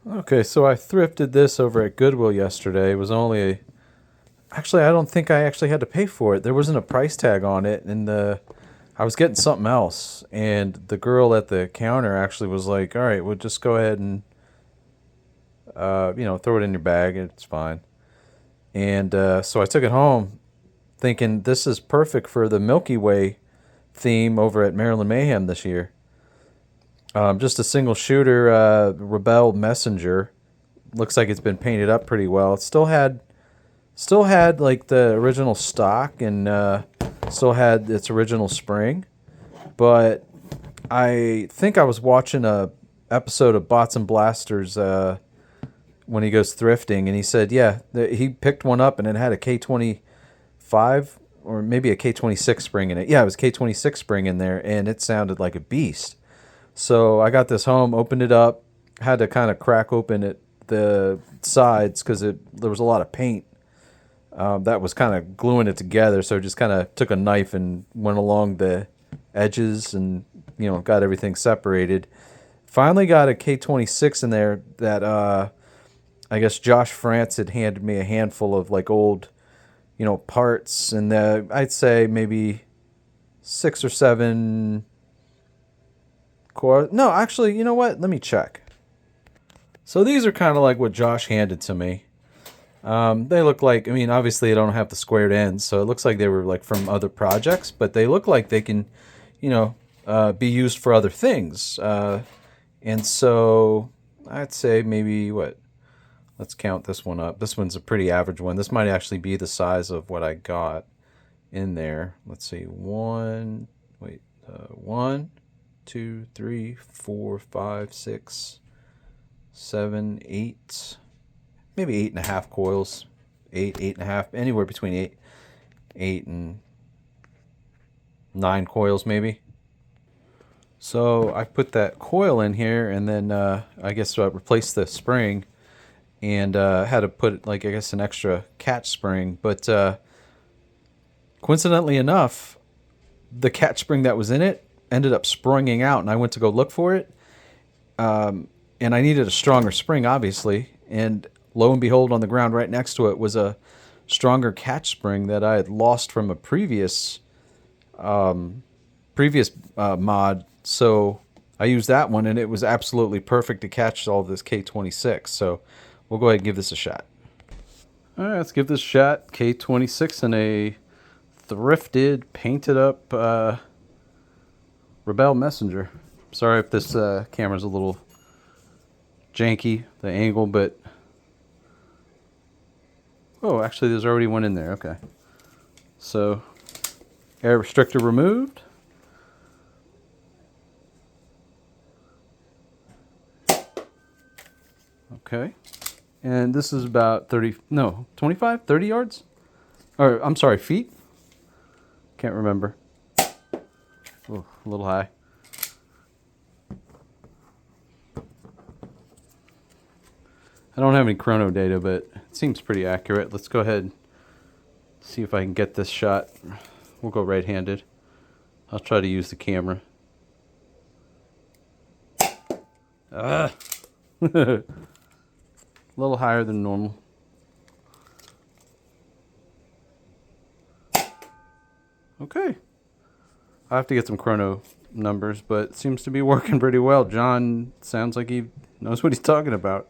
Okay, so I thrifted this over at Goodwill yesterday. It was only actually I don't think I actually had to pay for it. There wasn't a price tag on it, and I was getting something else, and the girl at the counter actually was like, "All right, we'll just go ahead and throw it in your bag. It's fine." And so I took it home, thinking this is perfect for the Milky Way theme over at Maryland Mayhem this year. Just a single shooter Rebelle Messenger. Looks like it's been painted up pretty well. It still had like the original stock and still had its original spring, but I think I was watching a episode of Bots and Blasters when he goes thrifting, and he said, yeah, he picked one up and it had a K25 or maybe a K26 spring in it. Yeah, it was K26 spring in there, and it sounded like a beast. So I got this home, opened it up, had to kind of crack open the sides because there was a lot of paint that was kind of gluing it together. So just kind of took a knife and went along the edges and got everything separated. Finally got a K26 in there that I guess Josh France had handed me a handful of like old parts, and I'd say maybe 6 or 7 core. No, actually, you know what? Let me check. So these are kind of like what Josh handed to me. They look like, I mean, obviously they don't have the squared ends, so it looks like they were like from other projects, but they look like they can, be used for other things. And so I'd say maybe let's count this one up. This one's a pretty average one. This might actually be the size of what I got in there. Let's see. 1, 2, 3, 4, 5, 6, 7, 8, maybe 8.5 coils. 8.5, anywhere between 8 and 9 coils maybe. So I put that coil in here, and then I guess I replaced the spring, and had to put like I guess an extra catch spring. But coincidentally enough, the catch spring that was in it ended up springing out, and I went to go look for it, and I needed a stronger spring, obviously. And lo and behold, on the ground right next to it was a stronger catch spring that I had lost from a previous mod. So I used that one, and it was absolutely perfect to catch all of this K26. So we'll go ahead and give this a shot. All right, let's give this a shot. K26 in a thrifted, painted up Rebelle Messenger. Sorry if this camera's a little janky, the angle, but oh, actually there's already one in there. Okay, so air restrictor removed. Okay, and this is about 25, 30 yards, or I'm sorry, feet. Can't remember. Oh, a little high. I don't have any chrono data, but it seems pretty accurate. Let's go ahead and see if I can get this shot. We'll go right-handed. I'll try to use the camera. A little higher than normal. Okay. I have to get some chrono numbers, but it seems to be working pretty well. John sounds like he knows what he's talking about.